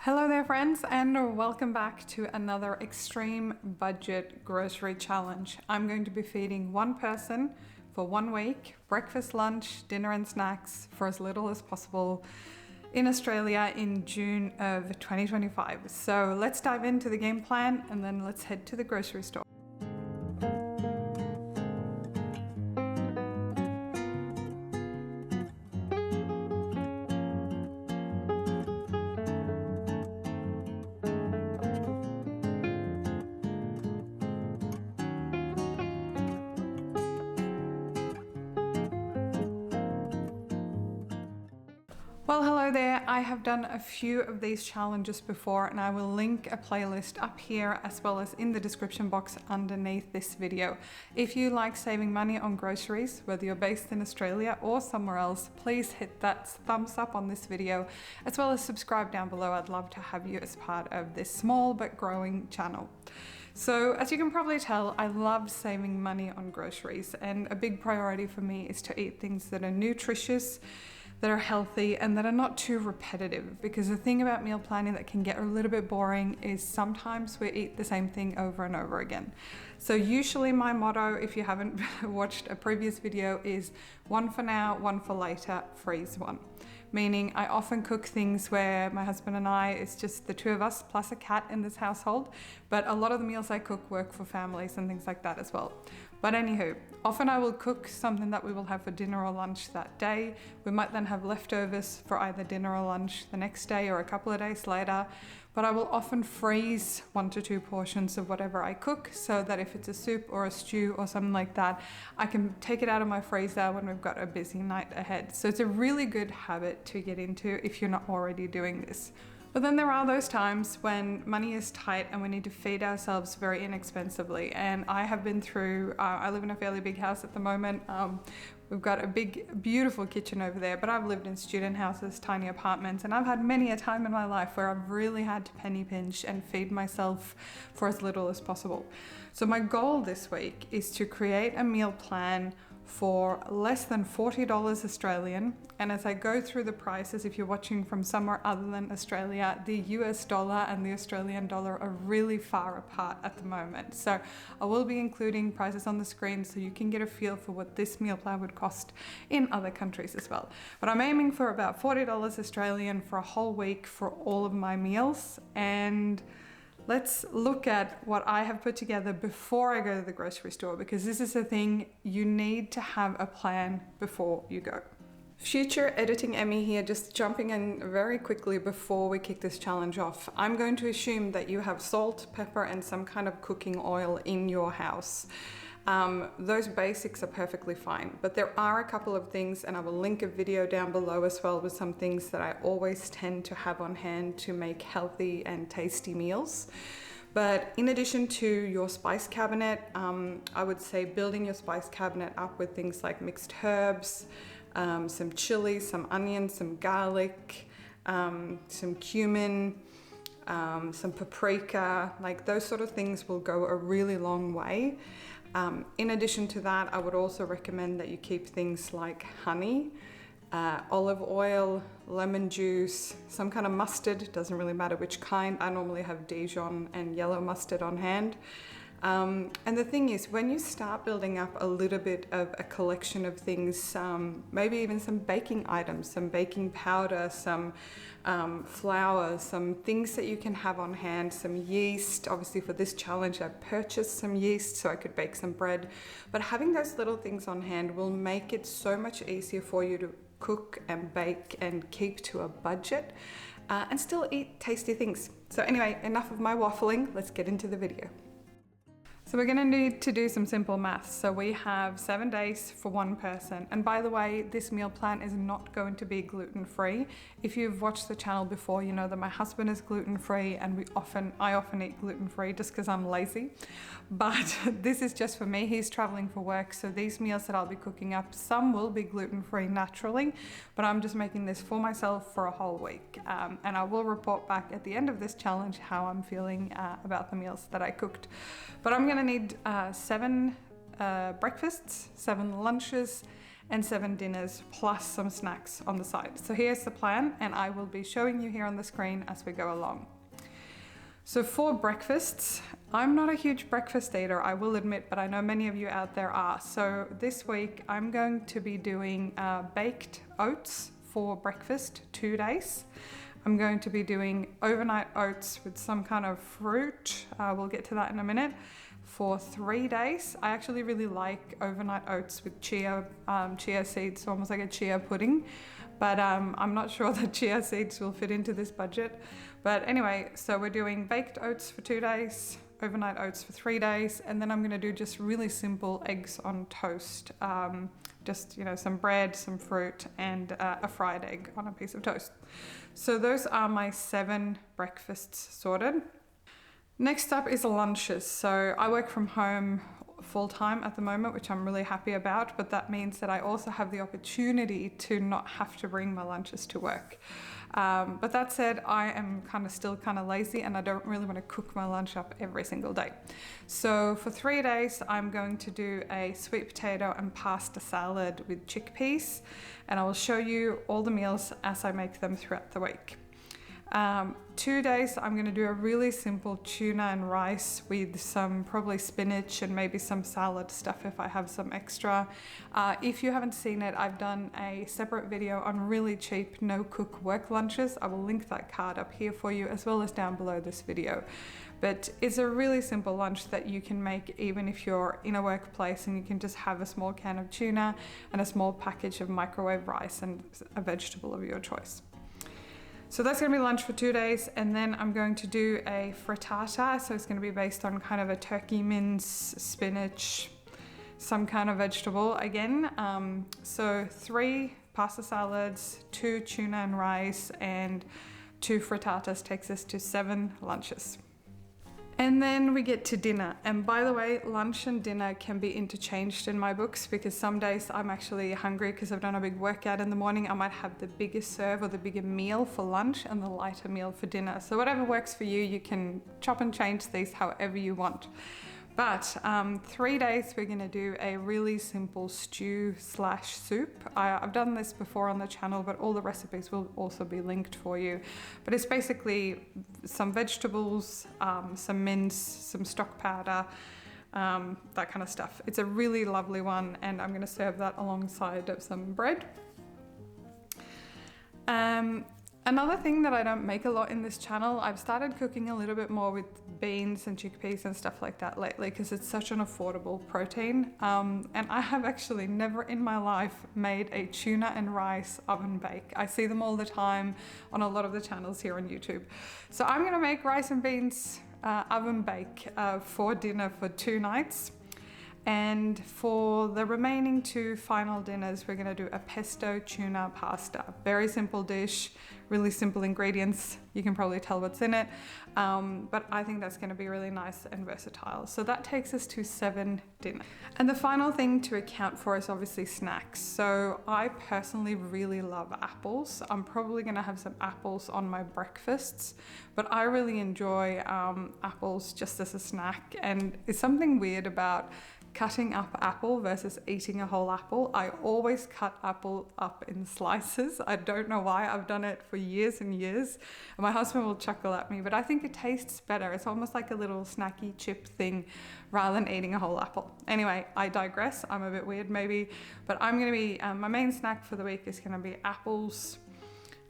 Hello there friends, and welcome back to another extreme budget grocery challenge. I'm going to be feeding one person for 1 week, breakfast, lunch, dinner and snacks for as little as possible in Australia in June of 2025. So let's dive into the game plan and then let's head to the grocery store. Well, hello there. I have done a few of these challenges before and I will link a playlist up here as well as in the description box underneath this video. If you like saving money on groceries, whether you're based in Australia or somewhere else, please hit that thumbs up on this video as well as subscribe down below. I'd love to have you as part of this small but growing channel. So as you can probably tell, I love saving money on groceries, and a big priority for me is to eat things that are nutritious, that are healthy, and that are not too repetitive, because the thing about meal planning that can get a little bit boring is sometimes we eat the same thing over and over again. So usually my motto, if you haven't watched a previous video, is one for now, one for later, freeze one. Meaning I often cook things where my husband and I, it's just the two of us plus a cat in this household, but a lot of the meals I cook work for families and things like that as well. But anywho, often I will cook something that we will have for dinner or lunch that day. We might then have leftovers for either dinner or lunch the next day or a couple of days later, but I will often freeze 1 to 2 portions of whatever I cook so that if it's a soup or a stew or something like that, I can take it out of my freezer when we've got a busy night ahead. So it's a really good habit to get into if you're not already doing this. But then there are those times when money is tight and we need to feed ourselves very inexpensively. And I have been through, I live in a fairly big house at the moment. We've got a big, beautiful kitchen over there, but I've lived in student houses, tiny apartments, and I've had many a time in my life where I've really had to penny pinch and feed myself for as little as possible. So my goal this week is to create a meal plan for less than $40 Australian. And as I go through the prices, if you're watching from somewhere other than Australia, the US dollar and the Australian dollar are really far apart at the moment. So I will be including prices on the screen so you can get a feel for what this meal plan would cost in other countries as well. But I'm aiming for about $40 Australian for a whole week for all of my meals. And let's look at what I have put together before I go to the grocery store, because this is the thing, you need to have a plan before you go. Future editing Emmy here, just jumping in very quickly before we kick this challenge off. I'm going to assume that you have salt, pepper, and some kind of cooking oil in your house. Those basics are perfectly fine, but there are a couple of things, and I will link a video down below as well with some things that I always tend to have on hand to make healthy and tasty meals. But in addition to your spice cabinet, I would say building your spice cabinet up with things like mixed herbs, some chili, some onions, some garlic, some cumin, some paprika, like those sort of things will go a really long way. In addition to that, I would also recommend that you keep things like honey, olive oil, lemon juice, some kind of mustard, doesn't really matter which kind. I normally have Dijon and yellow mustard on hand. And the thing is, when you start building up a little bit of a collection of things, maybe even some baking items, some baking powder, some flour, some things that you can have on hand, some yeast. Obviously for this challenge, I purchased some yeast so I could bake some bread. But having those little things on hand will make it so much easier for you to cook and bake and keep to a budget and still eat tasty things. So anyway, enough of my waffling, let's get into the video. So we're going to need to do some simple maths. So we have 7 days for one person. And by the way, this meal plan is not going to be gluten-free. If you've watched the channel before, you know that my husband is gluten-free and I often eat gluten-free just because I'm lazy. But this is just for me. He's traveling for work. So these meals that I'll be cooking up, some will be gluten-free naturally, but I'm just making this for myself for a whole week. And I will report back at the end of this challenge how I'm feeling about the meals that I cooked. But I'm going to need 7 breakfasts, 7 lunches, and 7 dinners plus some snacks on the side. So here's the plan, and I will be showing you here on the screen as we go along. So for breakfasts, I'm not a huge breakfast eater, I will admit, but I know many of you out there are. So this week I'm going to be doing baked oats for breakfast 2 days. I'm going to be doing overnight oats with some kind of fruit. We'll get to that in a minute. For 3 days, I actually really like overnight oats with chia seeds, so almost like a chia pudding. But I'm not sure that chia seeds will fit into this budget. But anyway, so we're doing baked oats for 2 days, overnight oats for 3 days, and then I'm gonna do just really simple eggs on toast. Just, some bread, some fruit, and a fried egg on a piece of toast. So those are my 7 breakfasts sorted. Next up is lunches. So I work from home full-time at the moment, which I'm really happy about, but that means that I also have the opportunity to not have to bring my lunches to work. But that said, I am still kind of lazy, and I don't really want to cook my lunch up every single day. So for 3 days, I'm going to do a sweet potato and pasta salad with chickpeas, and I will show you all the meals as I make them throughout the week. 2 days, I'm going to do a really simple tuna and rice with some probably spinach and maybe some salad stuff if I have some extra. If you haven't seen it, I've done a separate video on really cheap no-cook work lunches. I will link that card up here for you as well as down below this video. But it's a really simple lunch that you can make even if you're in a workplace, and you can just have a small can of tuna and a small package of microwave rice and a vegetable of your choice. So that's going to be lunch for 2 days, and then I'm going to do a frittata. So it's going to be based on kind of a turkey mince, spinach, some kind of vegetable again. So 3 pasta salads, 2 tuna and rice, and 2 frittatas takes us to 7 lunches. And then we get to dinner. And by the way, lunch and dinner can be interchanged in my books, because some days I'm actually hungry because I've done a big workout in the morning. I might have the bigger serve or the bigger meal for lunch and the lighter meal for dinner. So whatever works for you, you can chop and change these however you want. But 3 days we're gonna do a really simple stew/soup. I've done this before on the channel, but all the recipes will also be linked for you. But it's basically some vegetables, some mince, some stock powder, that kind of stuff. It's a really lovely one, and I'm gonna serve that alongside of some bread. Another thing that I don't make a lot in this channel, I've started cooking a little bit more with beans and chickpeas and stuff like that lately, because it's such an affordable protein. And I have actually never in my life made a tuna and rice oven bake. I see them all the time on a lot of the channels here on YouTube. So I'm gonna make rice and beans oven bake for dinner for 2 nights. And for the remaining 2 final dinners, we're gonna do a pesto tuna pasta. Very simple dish, really simple ingredients. You can probably tell what's in it, but I think that's gonna be really nice and versatile. So that takes us to 7 dinners. And the final thing to account for is obviously snacks. So I personally really love apples. I'm probably gonna have some apples on my breakfasts, but I really enjoy apples just as a snack. And it's something weird about cutting up apple versus eating a whole apple. I always cut apple up in slices. I don't know why. I've done it for years and years. And my husband will chuckle at me, but I think it tastes better. It's almost like a little snacky chip thing rather than eating a whole apple. Anyway, I digress. I'm a bit weird maybe, but I'm gonna be, my main snack for the week is gonna be apples.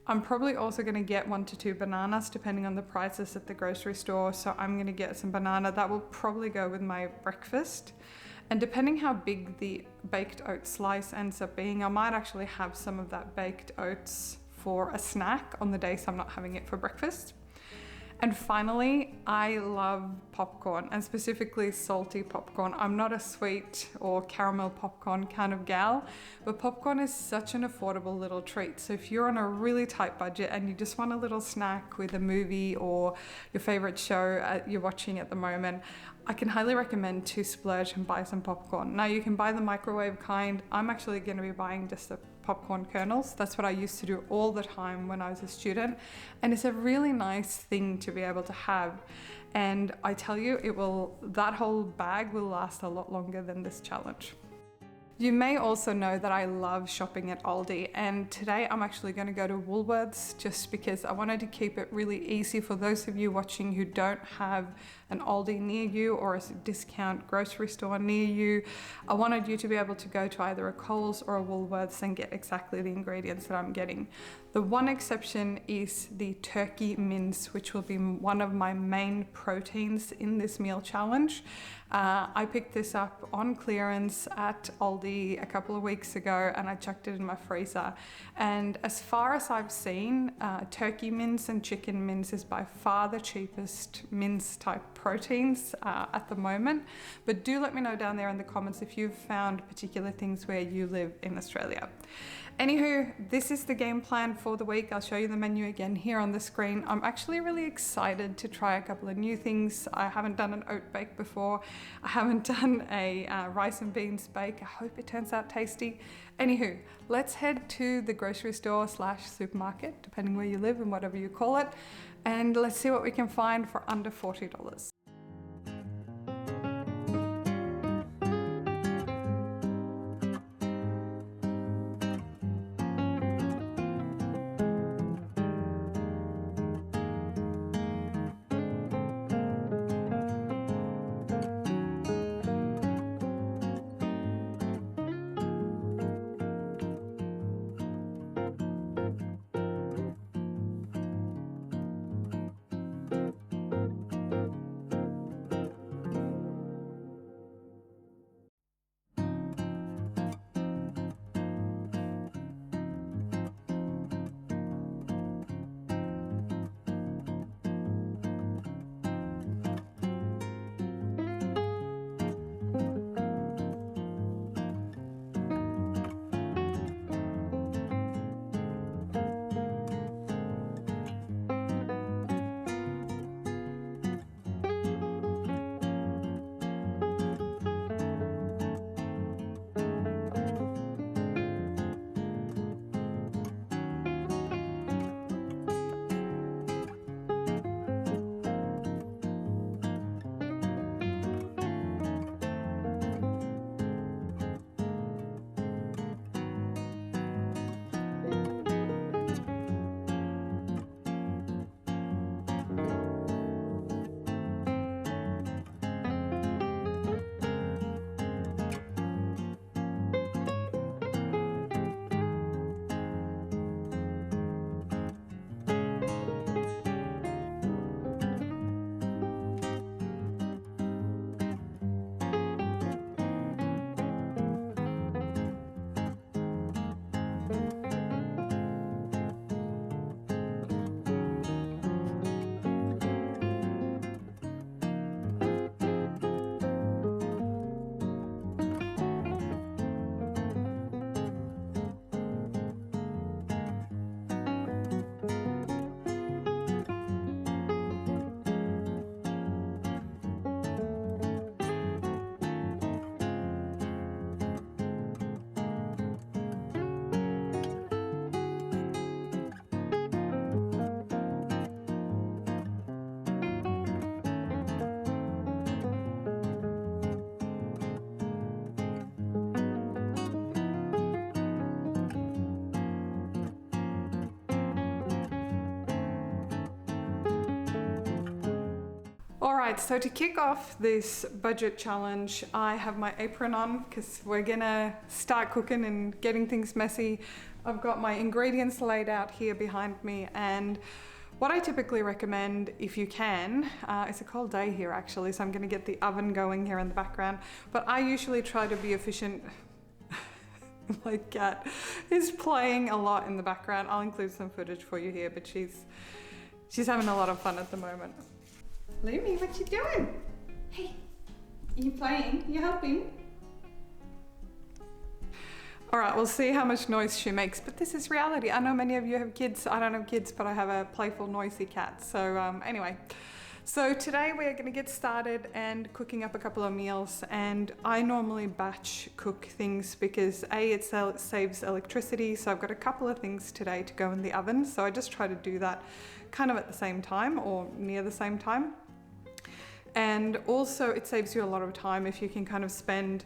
I'm probably also gonna get 1 to 2 bananas depending on the prices at the grocery store. So I'm gonna get some banana. That will probably go with my breakfast. And depending how big the baked oat slice ends up being, I might actually have some of that baked oats for a snack on the days I'm not having it for breakfast. And finally, I love popcorn, and specifically salty popcorn. I'm not a sweet or caramel popcorn kind of gal, but popcorn is such an affordable little treat. So if you're on a really tight budget and you just want a little snack with a movie or your favorite show you're watching at the moment, I can highly recommend to splurge and buy some popcorn. Now you can buy the microwave kind. I'm actually going to be buying just the popcorn kernels. That's what I used to do all the time when I was a student. And it's a really nice thing to be able to have. And I tell you, that whole bag will last a lot longer than this challenge. You may also know that I love shopping at Aldi, and today I'm actually going to go to Woolworths just because I wanted to keep it really easy for those of you watching who don't have an Aldi near you or a discount grocery store near you. I wanted you to be able to go to either a Coles or a Woolworths and get exactly the ingredients that I'm getting. The one exception is the turkey mince, which will be one of my main proteins in this meal challenge. I picked this up on clearance at Aldi a couple of weeks ago and I chucked it in my freezer. And as far as I've seen, turkey mince and chicken mince is by far the cheapest mince type proteins at the moment. But do let me know down there in the comments if you've found particular things where you live in Australia. Anywho, this is the game plan for the week. I'll show you the menu again here on the screen. I'm actually really excited to try a couple of new things. I haven't done an oat bake before. I haven't done a rice and beans bake. I hope it turns out tasty. Anywho, let's head to the grocery store / supermarket, depending where you live and whatever you call it, and let's see what we can find for under $40. Alright, so to kick off this budget challenge, I have my apron on because we're gonna start cooking and getting things messy. I've got my ingredients laid out here behind me, and what I typically recommend, if you can, it's a cold day here actually, so I'm gonna get the oven going here in the background, but I usually try to be efficient. My cat is playing a lot in the background. I'll include some footage for you here, but she's having a lot of fun at the moment. Lumi, what you doing? Hey, you playing? You helping? All right, we'll see how much noise she makes, but this is reality. I know many of you have kids. I don't have kids, but I have a playful, noisy cat. So anyway, so today we're gonna get started and cooking up a couple of meals, and I normally batch cook things because A, it saves electricity. So I've got a couple of things today to go in the oven. So I just try to do that kind of at the same time or near the same time. And also it saves you a lot of time if you can kind of spend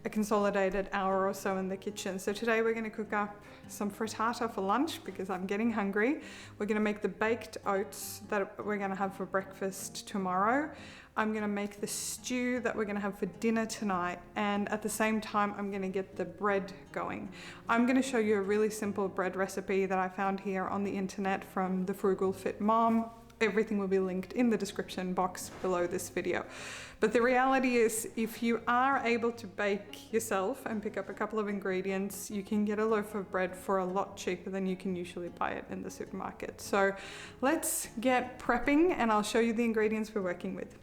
a consolidated hour or so in the kitchen. So today we're going to cook up some frittata for lunch because I'm getting hungry. We're going to make the baked oats that we're going to have for breakfast tomorrow. I'm going to make the stew that we're going to have for dinner tonight, and at the same time I'm going to get the bread going. I'm going to show you a really simple bread recipe that I found here on the internet from the Frugal Fit Mom. Everything will be linked in the description box below this video. But the reality is, if you are able to bake yourself and pick up a couple of ingredients, you can get a loaf of bread for a lot cheaper than you can usually buy it in the supermarket. So let's get prepping and I'll show you the ingredients we're working with.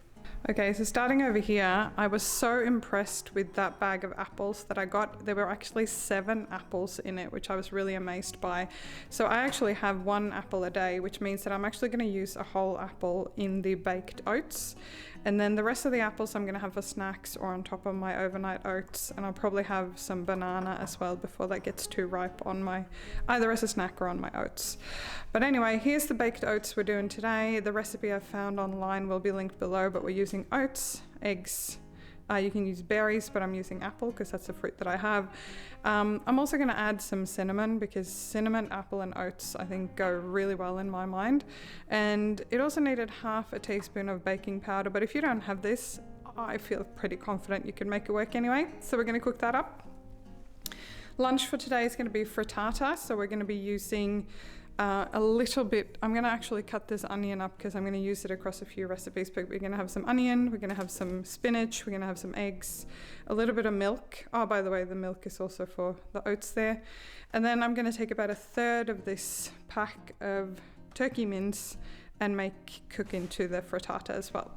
Okay, so starting over here, I was so impressed with that bag of apples that I got. There were actually 7 apples in it, which I was really amazed by. So I actually have 1 apple a day, which means that I'm actually going to use a whole apple in the baked oats. And then the rest of the apples I'm going to have for snacks or on top of my overnight oats. And I'll probably have some banana as well before that gets too ripe on my, either as a snack or on my oats. But anyway, here's the baked oats we're doing today. The recipe I found online will be linked below, but we're using oats, eggs. You can use berries, but I'm using apple because that's the fruit that I have. I'm also going to add some cinnamon because cinnamon, apple and oats I think go really well in my mind. And it also needed half a teaspoon of baking powder, but if you don't have this, I feel pretty confident you can make it work anyway. So we're going to cook that up. Lunch for today is going to be frittata, so we're going to be using a little bit. I'm going to actually cut this onion up because I'm going to use it across a few recipes, but we're going to have some onion, we're going to have some spinach, we're going to have some eggs, a little bit of milk. Oh, by the way, the milk is also for the oats there. And then I'm going to take about 1/3 of this pack of turkey mince and cook into the frittata as well.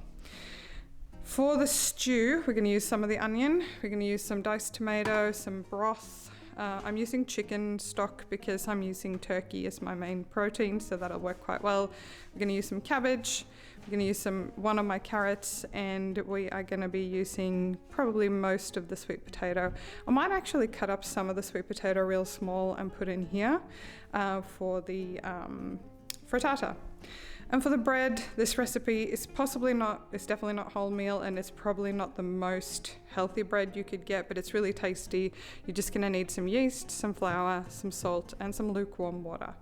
For the stew, we're going to use some of the onion, we're going to use some diced tomato, some broth. I'm using chicken stock because I'm using turkey as my main protein, so that'll work quite well. We're going to use some cabbage, we're going to use one of my carrots, and we are going to be using probably most of the sweet potato. I might actually cut up some of the sweet potato real small and put in here for the frittata. And for the bread, this recipe is definitely not wholemeal, and it's probably not the most healthy bread you could get, but it's really tasty. You're just gonna need some yeast, some flour, some salt, and some lukewarm water.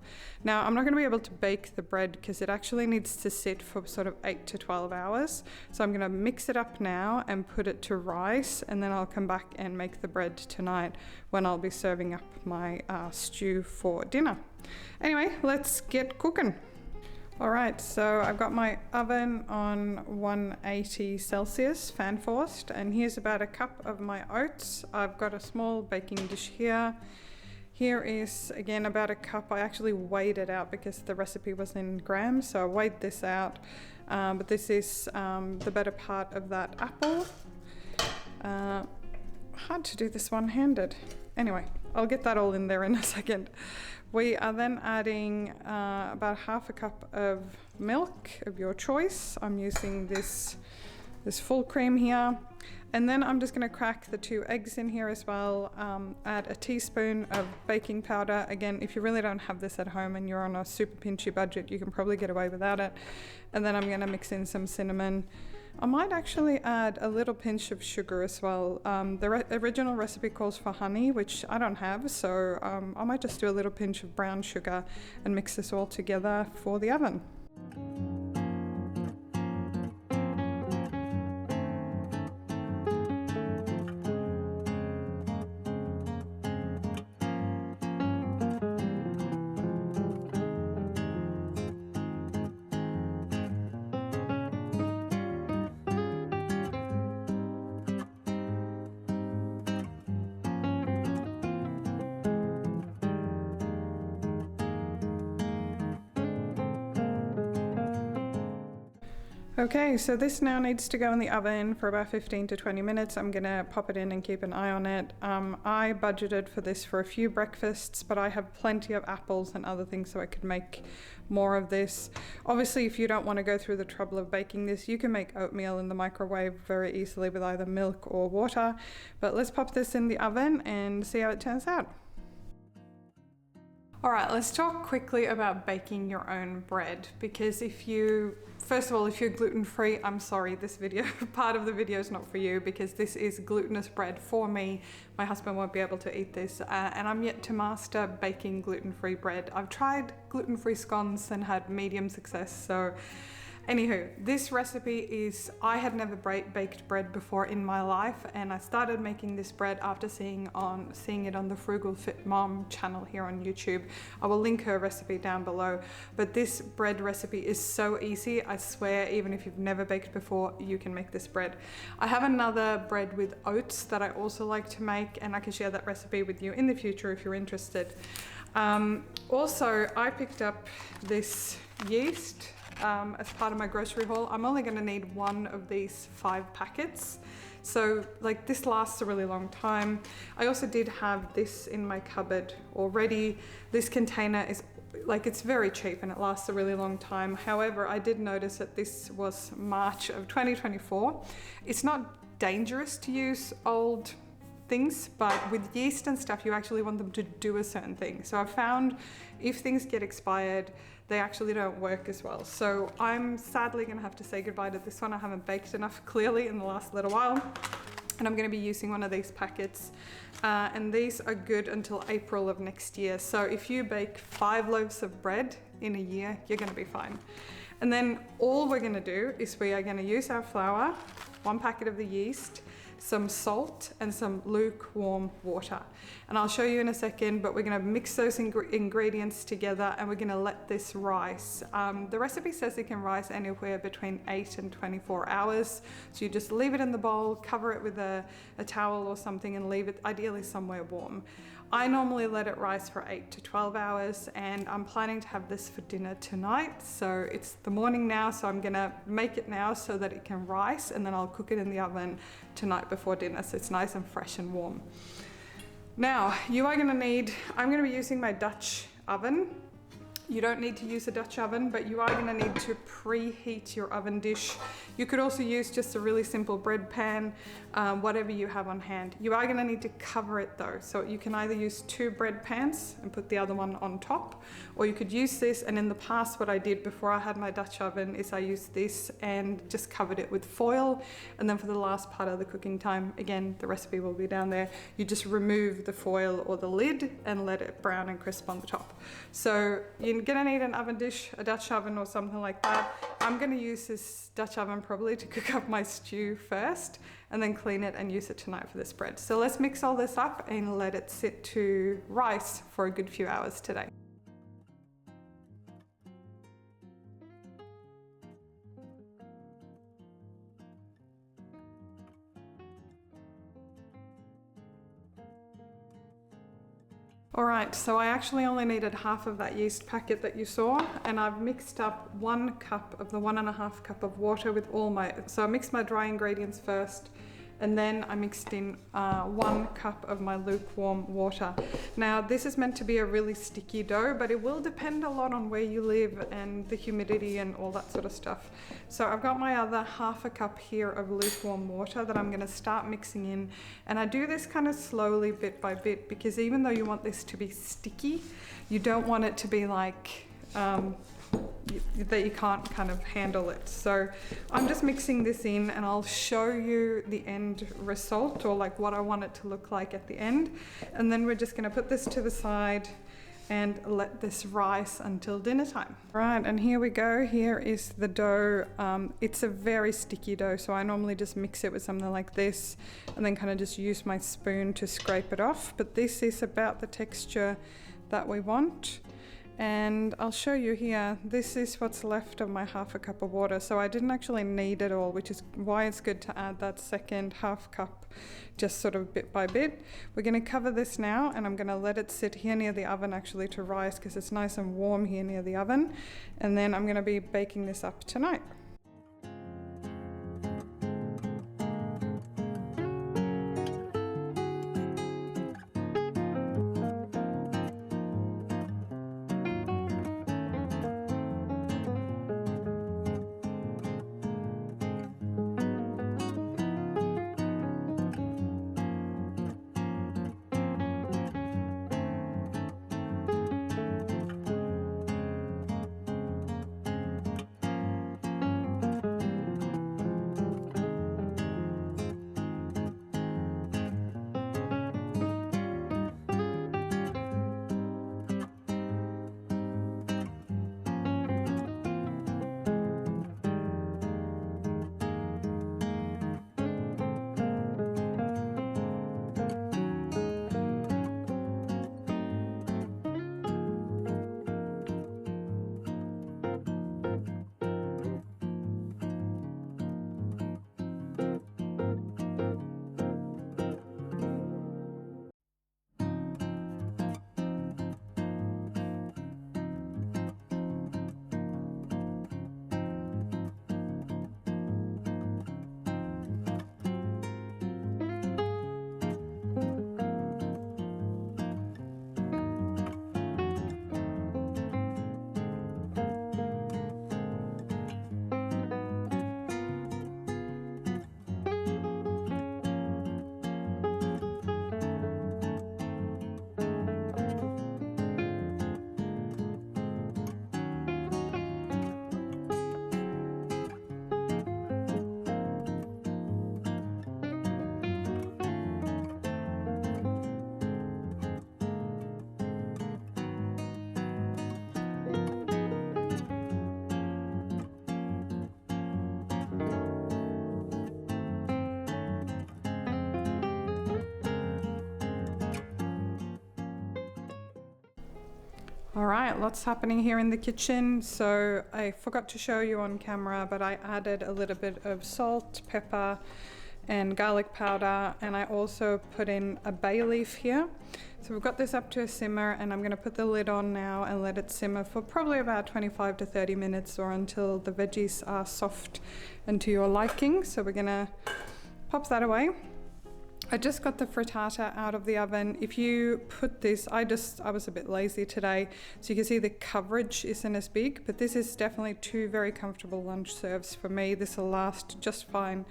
Now, I'm not gonna be able to bake the bread because it actually needs to sit for sort of 8 to 12 hours. So I'm gonna mix it up now and put it to rise, and then I'll come back and make the bread tonight when I'll be serving up my stew for dinner. Anyway, let's get cooking. All right, so I've got my oven on 180 Celsius, fan forced, and here's about a cup of my oats. I've got a small baking dish here. Here is, again, about a cup. I actually weighed it out because the recipe was in grams, so I weighed this out. But this is the better part of that apple. Hard to do this one-handed. Anyway, I'll get that all in there in a second. We are then adding about half a cup of milk of your choice. I'm using this full cream here. And then I'm just going to crack the 2 eggs in here as well. Add a teaspoon of baking powder. Again, if you really don't have this at home and you're on a super pinchy budget, you can probably get away without it. And then I'm going to mix in some cinnamon. I might actually add a little pinch of sugar as well. The original recipe calls for honey, which I don't have, so I might just do a little pinch of brown sugar and mix this all together for the oven. Okay, so this now needs to go in the oven for about 15 to 20 minutes. I'm gonna pop it in and keep an eye on it. I budgeted for this for a few breakfasts, but I have plenty of apples and other things so I could make more of this. Obviously, if you don't want to go through the trouble of baking this, you can make oatmeal in the microwave very easily with either milk or water. But let's pop this in the oven and see how it turns out. All right, let's talk quickly about baking your own bread, because if you first of all, if you're gluten-free, I'm sorry, this video, part of the video is not for you because this is glutinous bread for me. My husband won't be able to eat this, and I'm yet to master baking gluten-free bread. I've tried gluten-free scones and had medium success, so anywho, this recipe is, I had never baked bread before in my life, and I started making this bread after seeing it on the Frugal Fit Mom channel here on YouTube. I will link her recipe down below, but this bread recipe is so easy. I swear, even if you've never baked before, you can make this bread. I have another bread with oats that I also like to make, and I can share that recipe with you in the future if you're interested. Also, I picked up this yeast as part of my grocery haul. I'm only going to need one of these 5 packets, so like this lasts a really long time. I also did have this in my cupboard already. This container is like, it's very cheap and it lasts a really long time. However, I did notice that this was March of 2024. It's not dangerous to use old things, but with yeast and stuff, you actually want them to do a certain thing. So I found if things get expired, they actually don't work as well. So I'm sadly gonna have to say goodbye to this one. I haven't baked enough clearly in the last little while, and I'm gonna be using one of these packets. And these are good until April of next year. So if you bake 5 loaves of bread in a year, you're gonna be fine. And then all we're gonna do is we are gonna use our flour, 1 packet of the yeast, some salt and some lukewarm water. And I'll show you in a second, but we're gonna mix those ingredients together and we're gonna let this rise. The recipe says it can rise anywhere between 8 and 24 hours. So you just leave it in the bowl, cover it with a towel or something and leave it ideally somewhere warm. I normally let it rise for 8 to 12 hours, and I'm planning to have this for dinner tonight. So it's the morning now, so I'm gonna make it now so that it can rise, and then I'll cook it in the oven tonight before dinner so it's nice and fresh and warm. Now, you are gonna need, I'm gonna be using my Dutch oven. You don't need to use a Dutch oven, but you are gonna need to preheat your oven dish. You could also use just a really simple bread pan, whatever you have on hand. You are gonna need to cover it though. So you can either use 2 bread pans and put the other one on top, or you could use this, and in the past what I did before I had my Dutch oven is I used this and just covered it with foil, and then for the last part of the cooking time, again, the recipe will be down there, you just remove the foil or the lid and let it brown and crisp on the top. So you're gonna need an oven dish, a Dutch oven or something like that. I'm gonna use this Dutch oven probably to cook up my stew first and then clean it and use it tonight for this bread. So let's mix all this up and let it sit to rise for a good few hours today. All right, so I actually only needed half of that yeast packet that you saw, and I've mixed up 1 cup of the 1.5 cup of water with all my, so I mixed my dry ingredients first, and then I mixed in 1 cup of my lukewarm water. Now this is meant to be a really sticky dough, but it will depend a lot on where you live and the humidity and all that sort of stuff. So I've got my other 1/2 cup here of lukewarm water that I'm gonna start mixing in. And I do this kind of slowly bit by bit, because even though you want this to be sticky, you don't want it to be like, that you can't kind of handle it. So I'm just mixing this in, and I'll show you the end result, or like what I want it to look like at the end. And then we're just gonna put this to the side and let this rise until dinner time. Right, and here we go. Here is the dough. It's a very sticky dough, so I normally just mix it with something like this and then kind of just use my spoon to scrape it off. But this is about the texture that we want. And I'll show you here, this is what's left of my 1/2 cup of water. So I didn't actually need it all, which is why it's good to add that second 1/2 cup, just sort of bit by bit. We're gonna cover this now, and I'm gonna let it sit here near the oven actually to rise, because it's nice and warm here near the oven. And then I'm gonna be baking this up tonight. All right, lots happening here in the kitchen. So I forgot to show you on camera, but I added a little bit of salt, pepper, and garlic powder, and I also put in a bay leaf here. So we've got this up to a simmer, and I'm going to put the lid on now and let it simmer for probably about 25 to 30 minutes or until the veggies are soft and to your liking. So we're going to pop that away. I just got the frittata out of the oven. If you put this, I was a bit lazy today, so you can see the coverage isn't as big, but this is definitely two very comfortable lunch serves for me. This will last just fine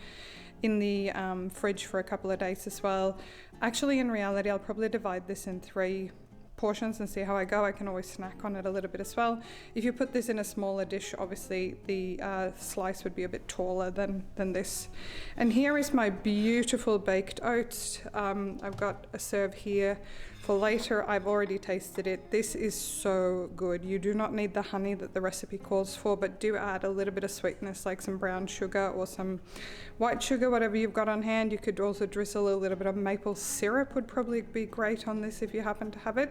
in the fridge for a couple of days as well. Actually, in reality, I'll probably divide this in 3 portions and see how I go. I can always snack on it a little bit as well. If you put this in a smaller dish, obviously the slice would be a bit taller than this. And here is my beautiful baked oats. I've got a serve here for later. I've already tasted it. This is so good. You do not need the honey that the recipe calls for, but do add a little bit of sweetness like some brown sugar or some white sugar, whatever you've got on hand. You could also drizzle a little bit of maple syrup, would probably be great on this if you happen to have it.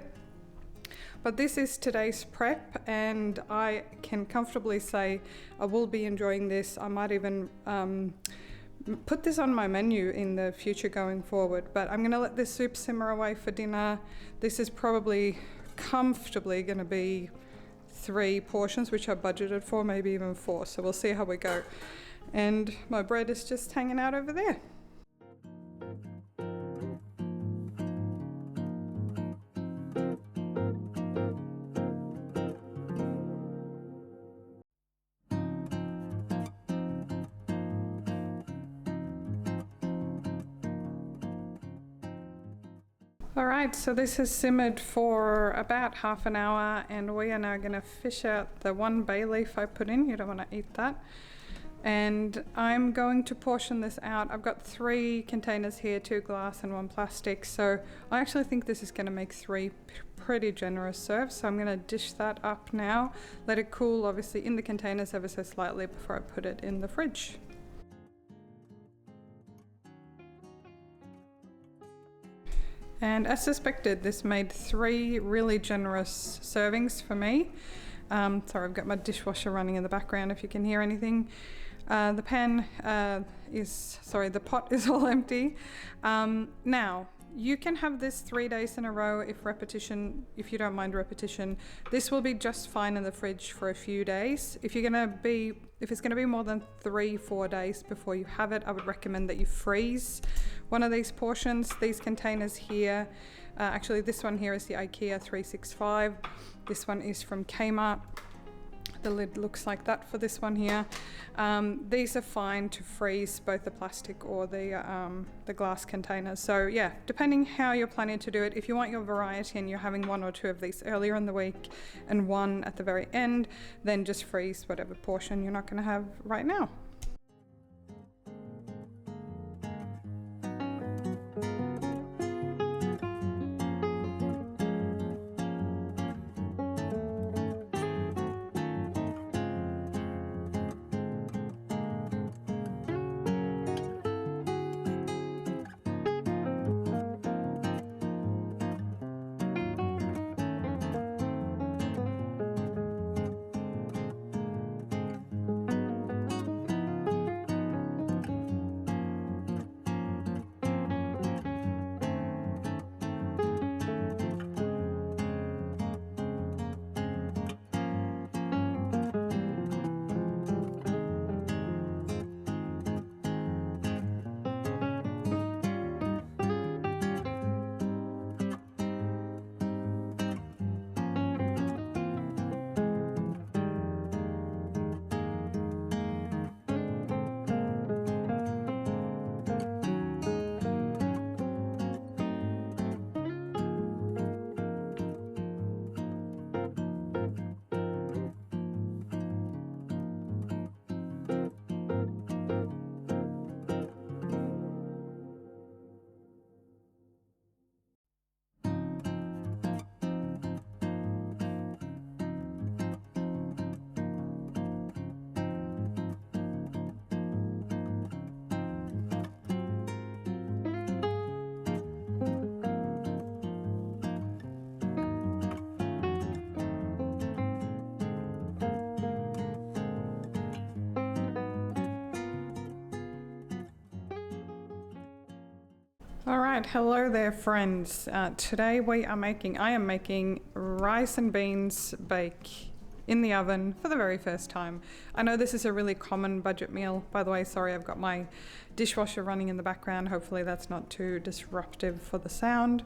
But this is today's prep, and I can comfortably say I will be enjoying this. I might even put this on my menu in the future going forward, but I'm going to let this soup simmer away for dinner. This is probably comfortably going to be 3 portions, which I budgeted for, maybe even 4, so we'll see how we go. And my bread is just hanging out over there. All right, so this has simmered for about half an hour, and we are now going to fish out the 1 bay leaf I put in. You don't want to eat that. And I'm going to portion this out. I've got 3 containers here, 2 glass and 1 plastic. So I actually think this is going to make 3 pretty generous serves. So I'm going to dish that up now, let it cool obviously in the containers ever so slightly before I put it in the fridge. And as suspected, this made 3 really generous servings for me. Sorry, I've got my dishwasher running in the background if you can hear anything. The pot is all empty. Now, you can have this 3 days in a row if you don't mind repetition. This will be just fine in the fridge for a few days. If it's gonna be more than 3-4 days before you have it, I would recommend that you freeze one of these portions. These containers here, actually this one here is the IKEA 365. This one is from Kmart. The lid looks like that for this one here. These are fine to freeze, both the plastic or the glass containers. So yeah, depending how you're planning to do it, if you want your variety and you're having 1 or 2 of these earlier in the week and 1 at the very end, then just freeze whatever portion you're not going to have right now. All right, hello there friends. Today I am making rice and beans bake in the oven for the very first time. I know this is a really common budget meal. By the way, sorry, I've got my dishwasher running in the background. Hopefully that's not too disruptive for the sound.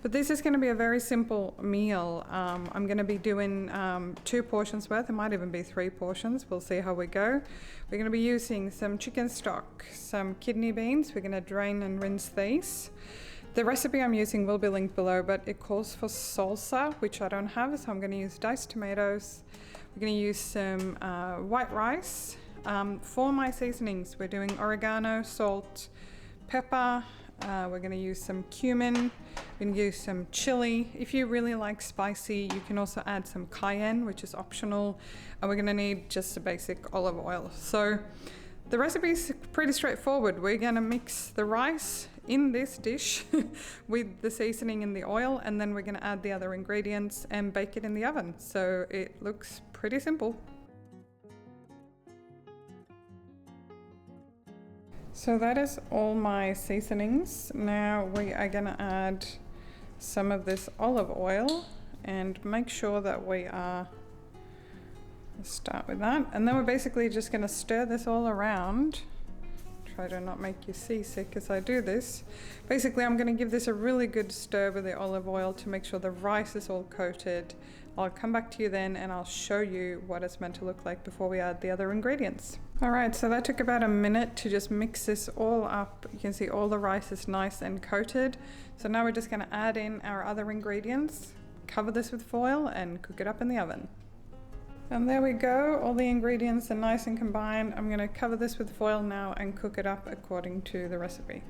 But this is going to be a very simple meal. I'm going to be doing 2 portions worth. It might even be 3 portions. We'll see how we go. We're going to be using some chicken stock, some kidney beans. We're going to drain and rinse these. The recipe I'm using will be linked below, but it calls for salsa, which I don't have, so I'm going to use diced tomatoes. We're going to use some white rice. For my seasonings, we're doing oregano, salt, pepper. We're going to use some cumin. We're going to use some chili. If you really like spicy, you can also add some cayenne, which is optional. And we're going to need just a basic olive oil. So the recipe is pretty straightforward. We're going to mix the rice in this dish with the seasoning and the oil, and then we're going to add the other ingredients and bake it in the oven. So it looks pretty simple. So that is all my seasonings. Now we are going to add some of this olive oil and make sure that we are, let's start with that, and then we're basically just going to stir this all around. Try to not make you seasick as I do this. Basically, I'm going to give this a really good stir with the olive oil to make sure the rice is all coated. I'll come back to you then and I'll show you what it's meant to look like before we add the other ingredients. All right, so that took about a minute to just mix this all up. You can see all the rice is nice and coated. So now we're just going to add in our other ingredients, cover this with foil and cook it up in the oven. And there we go, all the ingredients are nice and combined. I'm going to cover this with foil now and cook it up according to the recipe.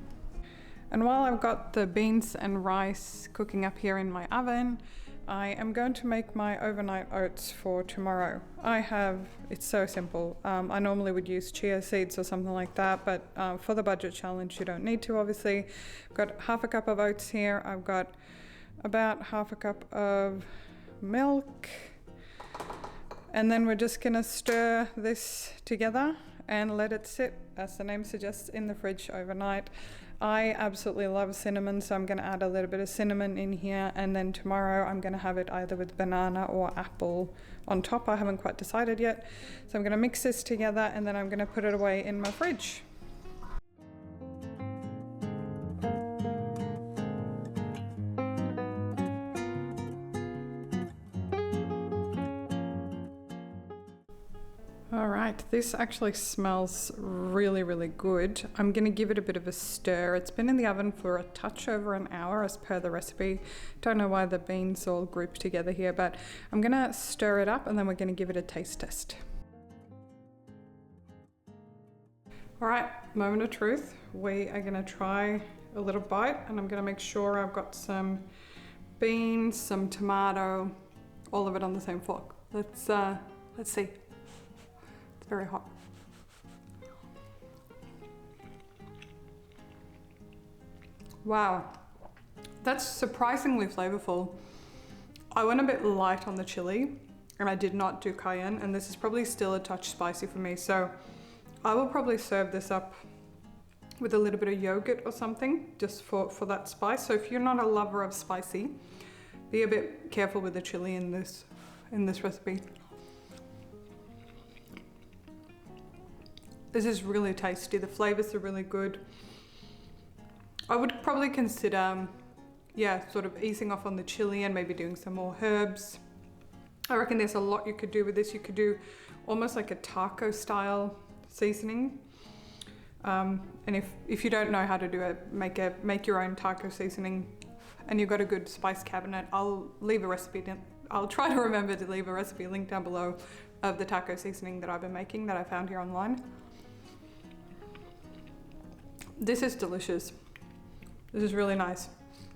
And while I've got the beans and rice cooking up here in my oven, I am going to make my overnight oats for tomorrow. It's so simple. I normally would use chia seeds or something like that, but for the budget challenge you don't need to, obviously. I've got half a cup of oats here. I've got about half a cup of milk. And then we're just going to stir this together and let it sit, as the name suggests, in the fridge overnight. I absolutely love cinnamon, so I'm going to add a little bit of cinnamon in here, and then tomorrow I'm going to have it either with banana or apple on top. I haven't quite decided yet. So I'm going to mix this together and then I'm going to put it away in my fridge. All right, this actually smells really, really good. I'm gonna give it a bit of a stir. It's been in the oven for a touch over an hour as per the recipe. Don't know why the beans all grouped together here, but I'm gonna stir it up and then we're gonna give it a taste test. All right, moment of truth. We are gonna try a little bite and I'm gonna make sure I've got some beans, some tomato, all of it on the same fork. Let's see. Very hot. Wow, that's surprisingly flavorful. I went a bit light on the chili and I did not do cayenne, and this is probably still a touch spicy for me, so I will probably serve this up with a little bit of yogurt or something just for that spice. So if you're not a lover of spicy, be a bit careful with the chili in this recipe. This is really tasty. The flavors are really good. I would probably consider, sort of easing off on the chili and maybe doing some more herbs. I reckon there's a lot you could do with this. You could do almost like a taco style seasoning. And if you don't know how to do it, make your own taco seasoning and you've got a good spice cabinet. I'll leave a recipe down. I'll try to remember to leave a recipe link down below of the taco seasoning that I've been making that I found here online. This is delicious. This is really nice.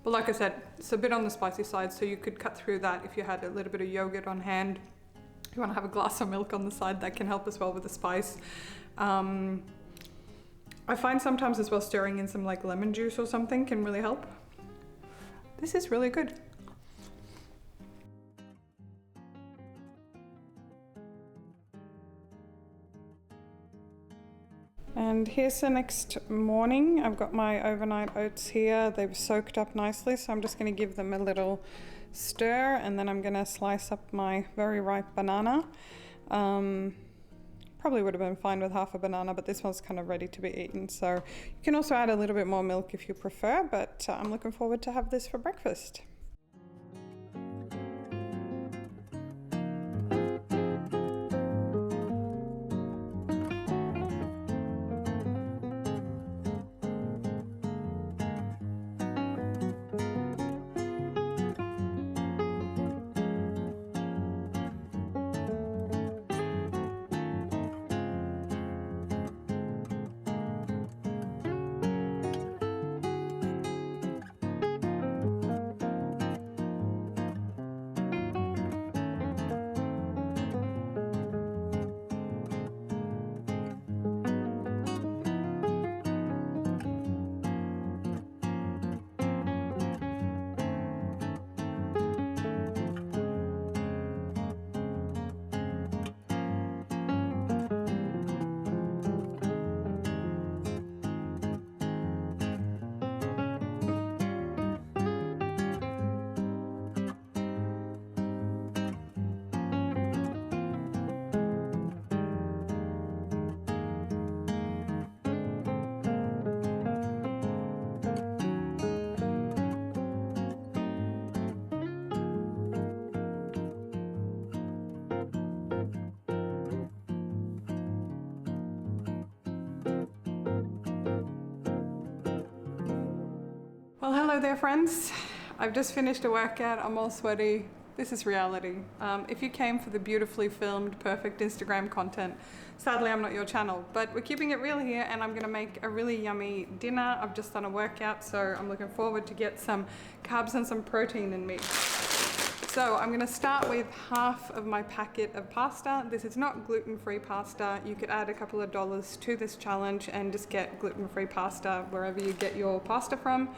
But like I said, it's a bit on the spicy side, so you could cut through that if you had a little bit of yogurt on hand. If you want to have a glass of milk on the side, that can help as well with the spice. I find sometimes as well stirring in some like lemon juice or something can really help. This is really good. And here's the next morning. I've got my overnight oats here. They've soaked up nicely, so I'm just going to give them a little stir, and then I'm going to slice up my very ripe banana. Probably would have been fine with half a banana, but this one's kind of ready to be eaten. So you can also add a little bit more milk if you prefer, but I'm looking forward to have this for breakfast. Well, hello there friends. I've just finished a workout. I'm all sweaty. This is reality. If you came for the beautifully filmed, perfect Instagram content, sadly I'm not your channel, but we're keeping it real here, and I'm gonna make a really yummy dinner. I've just done a workout, so I'm looking forward to get some carbs and some protein in me. So I'm gonna start with half of my packet of pasta. This is not gluten-free pasta. You could add a couple of dollars to this challenge and just get gluten-free pasta wherever you get your pasta from.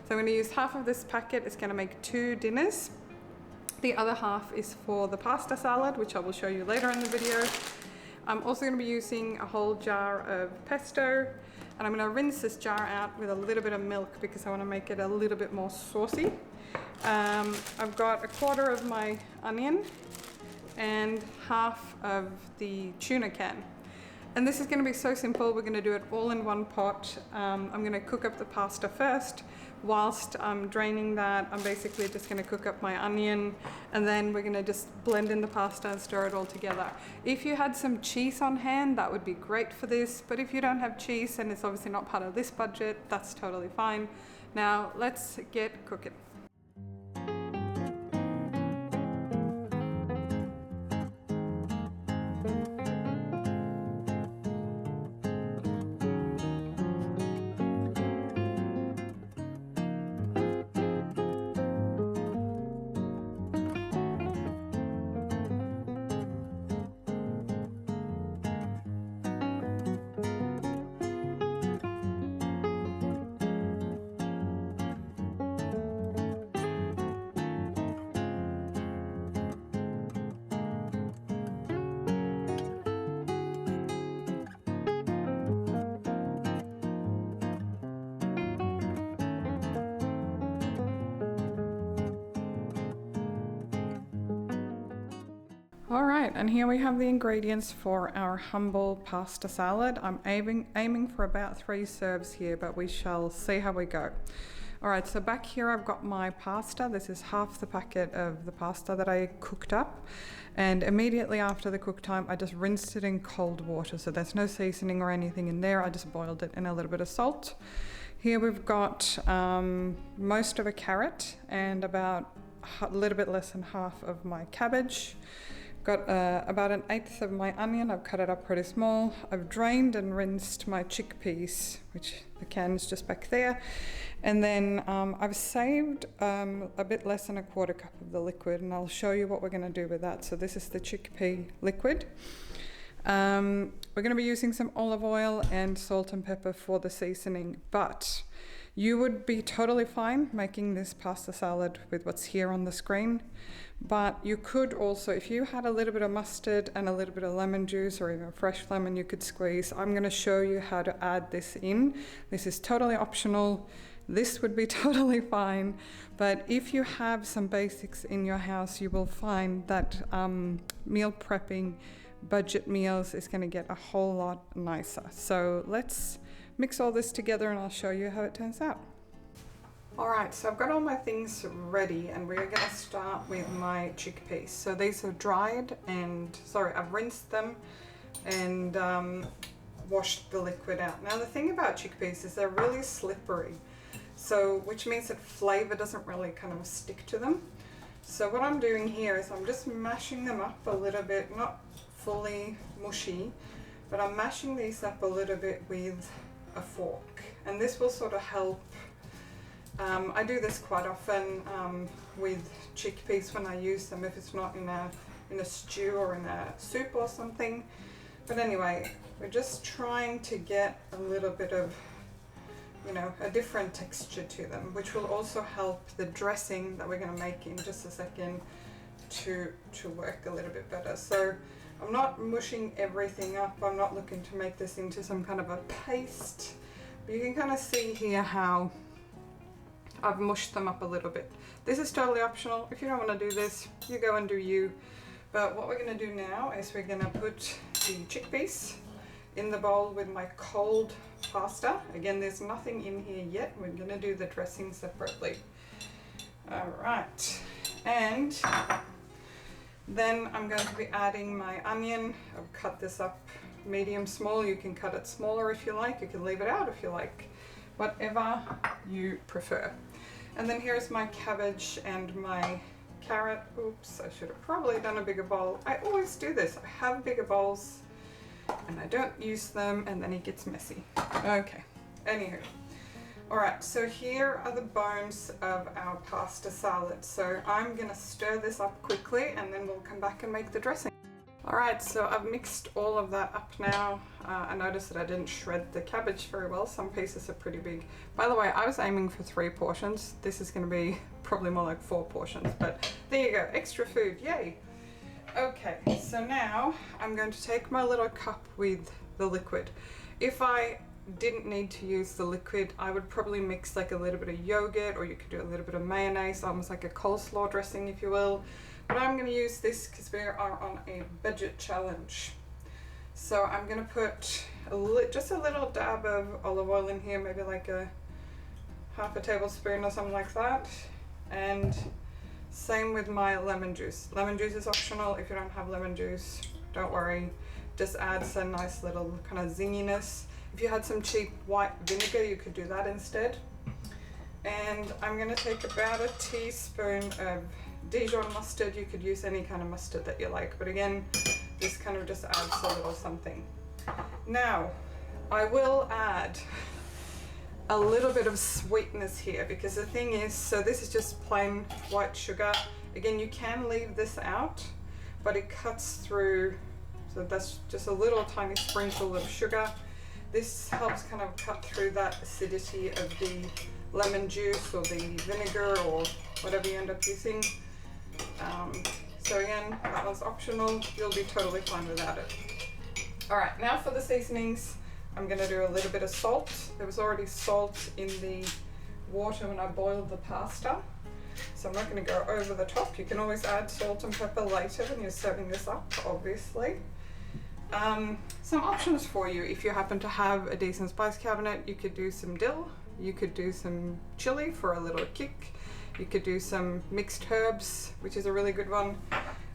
So I'm gonna use half of this packet. It's gonna make 2 dinners. The other half is for the pasta salad, which I will show you later in the video. I'm also gonna be using a whole jar of pesto, and I'm gonna rinse this jar out with a little bit of milk because I wanna make it a little bit more saucy. I've got a quarter of my onion and half of the tuna can. And this is going to be so simple. We're going to do it all in one pot. I'm going to cook up the pasta first. Whilst I'm draining that, I'm basically just going to cook up my onion, and then we're going to just blend in the pasta and stir it all together. If you had some cheese on hand, that would be great for this. But if you don't have cheese, and it's obviously not part of this budget, that's totally fine. Now let's get cooking. All right, and here we have the ingredients for our humble pasta salad. I'm aiming for about 3 serves here, but we shall see how we go. All right, so back here I've got my pasta. This is half the packet of the pasta that I cooked up. And immediately after the cook time, I just rinsed it in cold water. So there's no seasoning or anything in there. I just boiled it in a little bit of salt. Here we've got most of a carrot and about a little bit less than half of my cabbage. Got about 1/8 of my onion. I've cut it up pretty small. I've drained and rinsed my chickpeas, which the can is just back there. And then I've saved a bit less than 1/4 cup of the liquid, and I'll show you what we're going to do with that. So this is the chickpea liquid. We're going to be using some olive oil and salt and pepper for the seasoning, but You would be totally fine making this pasta salad with what's here on the screen, but you could also, if you had a little bit of mustard and a little bit of lemon juice or even fresh lemon you could squeeze, I'm going to show you how to add this in. This is totally optional. This would be totally fine, but if you have some basics in your house, you will find that meal prepping budget meals is going to get a whole lot nicer. So let's mix all this together and I'll show you how it turns out. Alright, so I've got all my things ready and we're going to start with my chickpeas. So these are dried and, I've rinsed them and washed the liquid out. Now the thing about chickpeas is they're really slippery. So, which means that flavor doesn't really kind of stick to them. So what I'm doing here is I'm just mashing them up a little bit, not fully mushy, but I'm mashing these up a little bit with a fork. And this will sort of help. I do this quite often with chickpeas when I use them, if it's not in a stew or in a soup or something. But anyway, we're just trying to get a little bit of, you know, a different texture to them, which will also help the dressing that we're going to make in just a second to work a little bit better. So I'm not mushing everything up. I'm not looking to make this into some kind of a paste, but you can kind of see here how I've mushed them up a little bit. This is totally optional. If you don't want to do this, you go and do you. But what we're going to do now is we're going to put the chickpeas in the bowl with my cold pasta. Again, there's nothing in here yet. We're going to do the dressing separately. All right, and then I'm going to be adding my onion. I've cut this up medium small. You can cut it smaller if you like. You can leave it out if you like, whatever you prefer. And then here's my cabbage and my carrot. Oops, I should have probably done a bigger bowl. I always do this. I have bigger bowls and I don't use them and then it gets messy. Okay, anywho. All right, so here are the bones of our pasta salad. So I'm gonna stir this up quickly and then we'll come back and make the dressing. All right, so I've mixed all of that up now. I noticed that I didn't shred the cabbage very well. Some pieces are pretty big. By the way, I was aiming for 3 portions. This is gonna be probably more like 4 portions, but there you go, extra food, yay. Okay, so now I'm going to take my little cup with the liquid. If I didn't need to use the liquid, I would probably mix like a little bit of yogurt, or you could do a little bit of mayonnaise, almost like a coleslaw dressing if you will. But I'm going to use this because we are on a budget challenge. So I'm going to put just a little dab of olive oil in here, maybe like a half a tablespoon or something like that. And same with my lemon juice. Lemon juice is optional. If you don't have lemon juice, don't worry. Just adds a nice little kind of zinginess. If you had some cheap white vinegar, you could do that instead. And I'm going to take about a teaspoon of Dijon mustard. You could use any kind of mustard that you like, but again, this kind of just adds a little something. Now, I will add a little bit of sweetness here because the thing is, so this is just plain white sugar. Again, you can leave this out, but it cuts through, so that's just a little tiny sprinkle of sugar. This helps kind of cut through that acidity of the lemon juice or the vinegar or whatever you end up using. So again, that one's optional. You'll be totally fine without it. All right, now for the seasonings. I'm going to do a little bit of salt. There was already salt in the water when I boiled the pasta, so I'm not going to go over the top. You can always add salt and pepper later when you're serving this up, obviously. Some options for you. If you happen to have a decent spice cabinet, you could do some dill, you could do some chili for a little kick, you could do some mixed herbs, which is a really good one.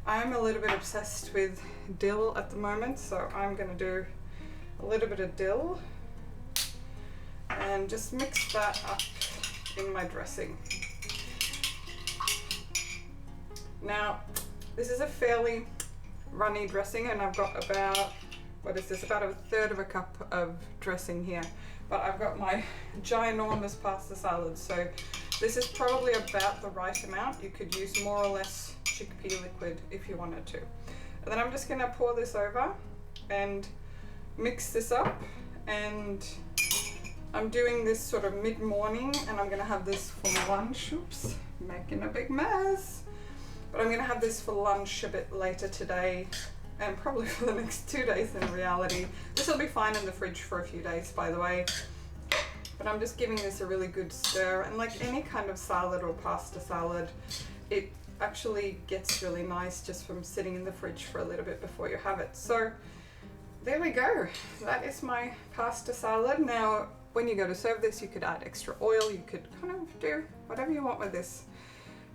I'm a little bit obsessed with dill at the moment, so I'm going to do a little bit of dill and just mix that up in my dressing. Now, this is a fairly runny dressing and I've got about, what is this, about 1/3 of a cup of dressing here, but I've got my ginormous pasta salad, so this is probably about the right amount. You could use more or less chickpea liquid if you wanted to. And then I'm just going to pour this over and mix this up, and I'm doing this sort of mid-morning and I'm gonna have this for lunch. Oops, making a big mess. But I'm gonna have this for lunch a bit later today and probably for the next 2 days in reality. This will be fine in the fridge for a few days, by the way. But I'm just giving this a really good stir, and like any kind of salad or pasta salad, it actually gets really nice just from sitting in the fridge for a little bit before you have it. So there we go. That is my pasta salad. Now, when you go to serve this, you could add extra oil. You could kind of do whatever you want with this.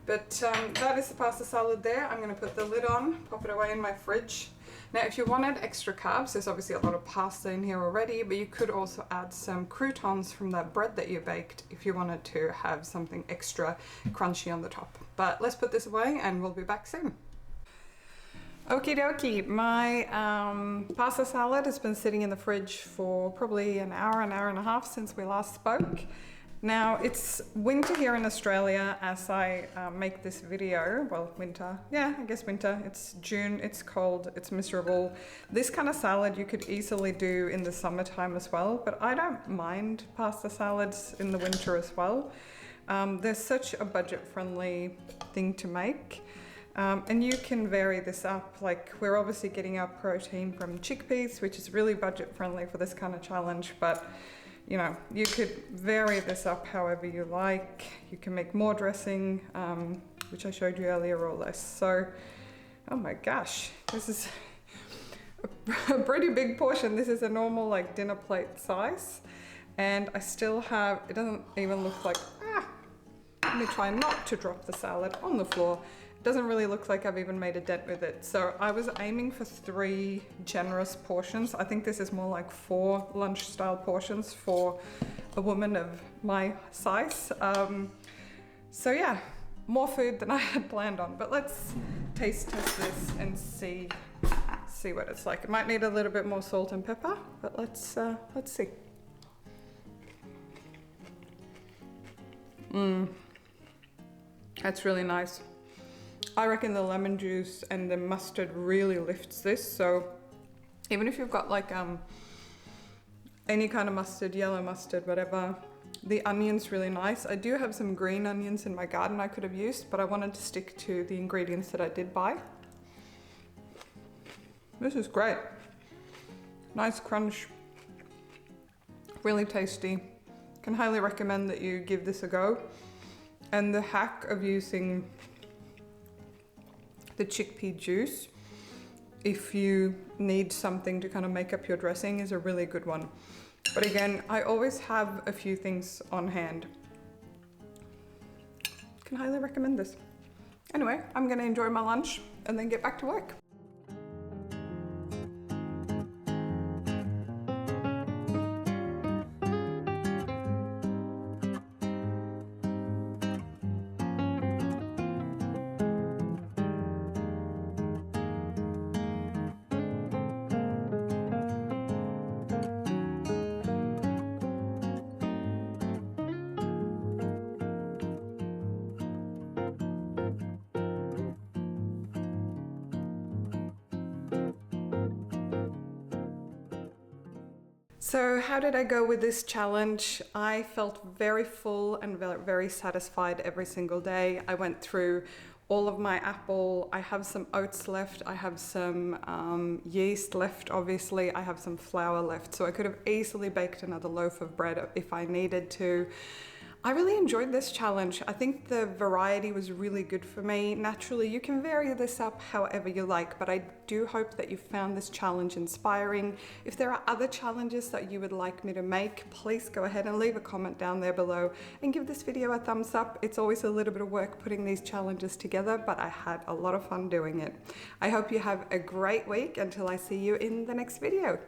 But that is the pasta salad there. I'm going to put the lid on, pop it away in my fridge. Now, if you wanted extra carbs, there's obviously a lot of pasta in here already, but you could also add some croutons from that bread that you baked if you wanted to have something extra crunchy on the top. But let's put this away and we'll be back soon. Okie dokie, my pasta salad has been sitting in the fridge for probably an hour and a half since we last spoke. Now, it's winter here in Australia as I make this video. Well, winter, yeah, I guess winter. It's June, it's cold, it's miserable. This kind of salad you could easily do in the summertime as well, but I don't mind pasta salads in the winter as well. They're such a budget-friendly thing to make. And you can vary this up, like we're obviously getting our protein from chickpeas, which is really budget friendly for this kind of challenge, but you know, you could vary this up however you like. You can make more dressing, which I showed you earlier, or less. So, oh my gosh, this is a pretty big portion. This is a normal like dinner plate size, and I still have, it doesn't even look like, let me try not to drop the salad on the floor. Doesn't really look like I've even made a dent with it. So I was aiming for 3 generous portions. I think this is more like 4 lunch style portions for a woman of my size. So yeah, more food than I had planned on, but let's taste test this and see what it's like. It might need a little bit more salt and pepper, but let's see. That's really nice. I reckon the lemon juice and the mustard really lifts this. So even if you've got like any kind of mustard, yellow mustard, whatever, the onion's really nice. I do have some green onions in my garden I could have used, but I wanted to stick to the ingredients that I did buy. This is great. Nice crunch, really tasty. Can highly recommend that you give this a go. And the hack of using the chickpea juice, if you need something to kind of make up your dressing, is a really good one. But again, I always have a few things on hand. Can highly recommend this. Anyway, I'm gonna enjoy my lunch and then get back to work. So how did I go with this challenge? I felt very full and very satisfied every single day. I went through all of my apple. I have some oats left. I have some yeast left, obviously. I have some flour left. So I could have easily baked another loaf of bread if I needed to. I really enjoyed this challenge. I think the variety was really good for me. Naturally, you can vary this up however you like, but I do hope that you found this challenge inspiring. If there are other challenges that you would like me to make, please go ahead and leave a comment down there below and give this video a thumbs up. It's always a little bit of work putting these challenges together, but I had a lot of fun doing it. I hope you have a great week until I see you in the next video.